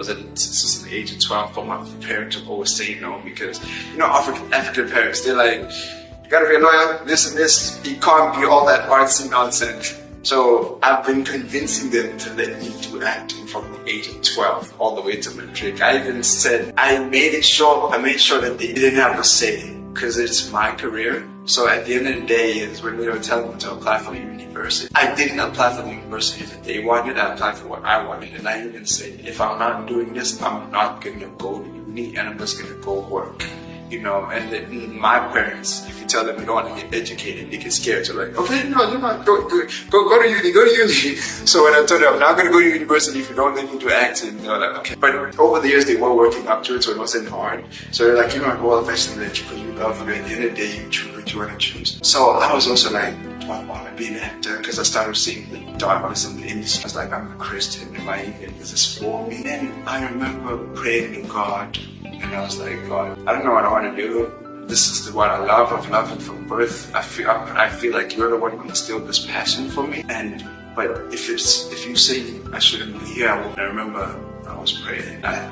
Since the age of 12, but my parents would always say no because, you know, African parents, they're like, you gotta be a lawyer, this and this, you can't be all that artsy nonsense. So I've been convincing them to let me do acting from the age of 12 all the way to matric. I even said, I made sure that they didn't have a say because it's my career. So at the end of the day is when we were telling them to apply for university. I didn't apply for the university that they wanted, I applied for what I wanted. And I even said, if I'm not doing this, I'm not gonna go to uni and I'm just gonna go work. You know, and then my parents, if you tell them you don't want to get educated, they get scared. So like, okay, no, you're not, go to uni. So when I told them I'm not going to go to university if you don't let me do acting, they're like, okay. But over the years, they were working up to it, so it wasn't hard. So they're like, you know, well, eventually let you because you love it. At the end of the day, you choose what you want to choose. So I was also like, do I want to be an actor? Because I started seeing the darkness in the industry. I was like, I'm a Christian, is this for me? And I remember praying to God. And I was like, God, I don't know what I want to do. This is what I love. I've loved it from birth. I feel like you're the one who instilled this passion for me. But if you say I shouldn't be here, I won't. I remember I was praying. I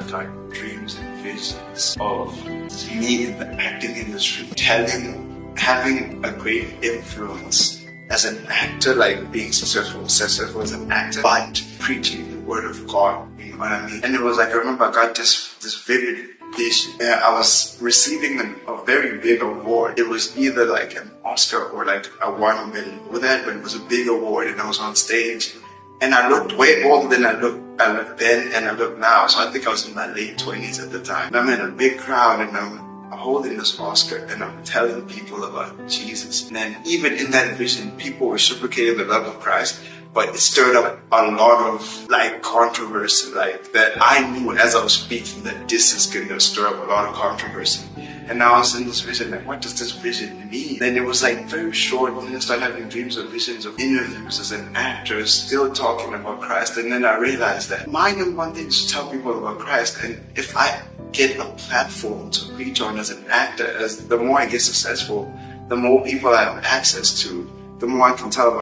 got dreams and visions of me in the acting industry, having a great influence as an actor, like being successful as an actor, but preaching the word of God. You know what I mean? And it was like, I remember I got this vivid vision. I was receiving a very big award. It was either like an Oscar or like a $1 million with that, but it was a big award and I was on stage. And I looked way older than I looked then and I look now. So I think I was in my late 20s at the time. And I'm in a big crowd and I'm holding this Oscar and I'm telling people about Jesus. And then even in that vision, people reciprocated the love of Christ, but it stirred up a lot of like controversy, like that I knew as I was speaking that this is going to stir up a lot of controversy. And now I was in this vision, like, what does this vision mean? Then it was like very short, and then I started having dreams or visions of interviews as an actor, still talking about Christ. And then I realized that my number one thing is to tell people about Christ. And if I get a platform to reach on as an actor, the more I get successful, the more people I have access to, the more I can tell about